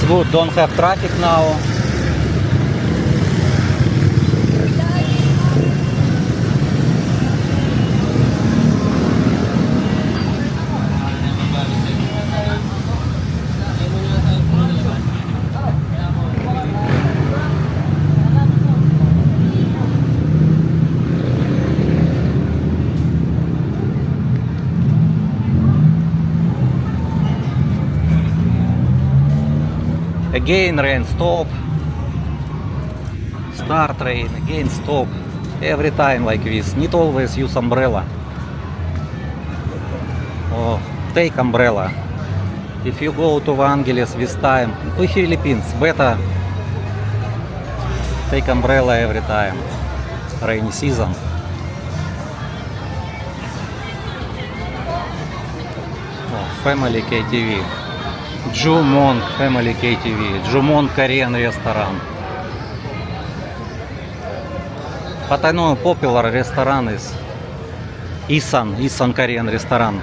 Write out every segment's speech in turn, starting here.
good, don't have traffic now. Again rain, stop. Start rain, again stop. Every time like this. Need always use umbrella. Oh, take umbrella. If you go to Vangelis this time, to Philippines, better take umbrella every time. Rainy season. Oh, family KTV. Jumon Family KTV, Jumon Korean restaurant. But I know popular restaurant is Isan Korean restaurant.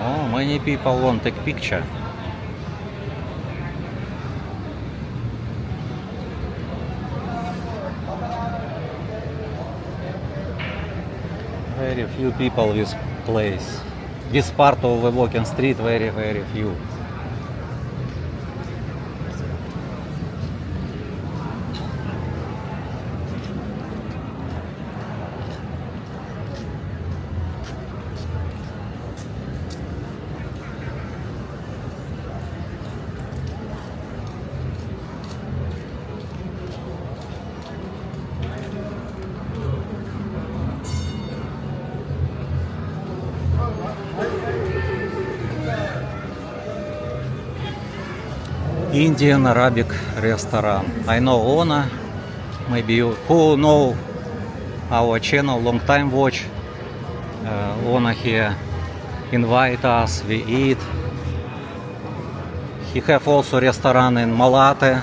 Oh, many people want to take picture. Very few people this place. This part of the walking street, very few. Indian Arabic restaurant. I know owner. Maybe you who know our channel, long time watch. Owner here invite us, we eat. He have also restaurant in Malate,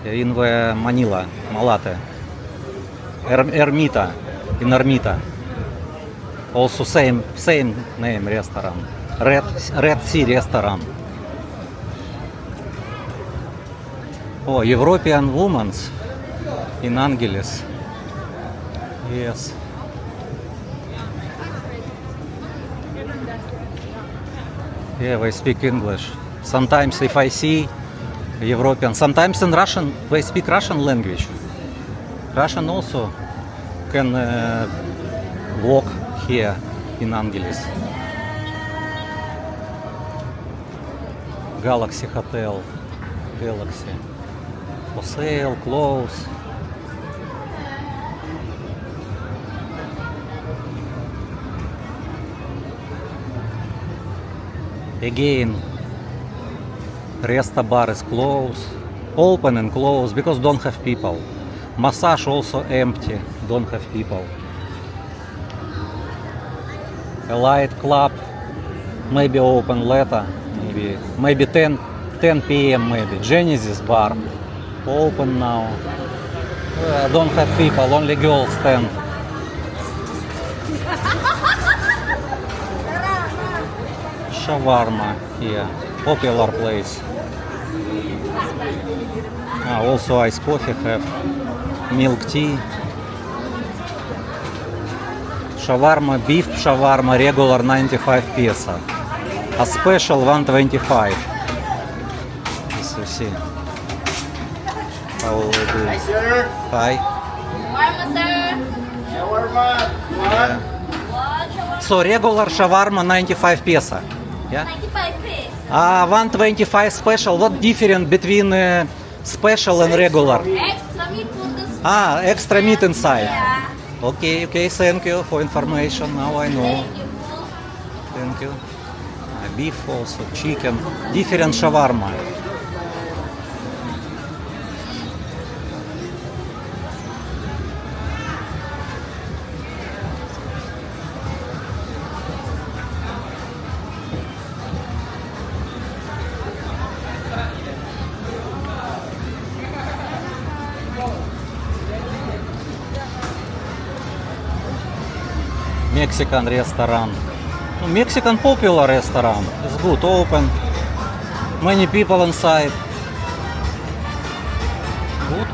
in the Manila, Malate. Ermita, in Ermita. Also same name restaurant. Red Sea restaurant. Oh, European women's in Angeles. Yes. Yeah, they speak English. Sometimes if I see European, sometimes in Russian, they speak Russian language. Russian also can walk here in Angeles. Galaxy Hotel. Galaxy. For sale, close. Again, Resta bar is closed. Open and closed because don't have people. Massage also empty, don't have people. A light club maybe open later, maybe 10 p.m. maybe. Genesis bar open now. Don't have people, only girls stand. Shawarma here, popular place. Also iced coffee have, milk tea. Shawarma, beef shawarma, regular 95 peso. A special 125. As you see. How will we do? Hi, sir. Hi. Shawarma, sir. Shawarma. What? What? So regular shawarma 95 peso. Yeah. 95 pesos. 125 special. What difference between special and regular? Extra meat for the Extra meat inside. Yeah. Okay, thank you for information. Now I know. Thank you. Thank you. Beef also, chicken, different shawarma. Mexican restaurant. Mexican popular restaurant. It's good, open. Many people inside. Good.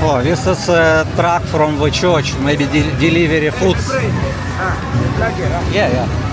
Oh, this is a truck from the church, maybe delivery foods. Yeah, yeah.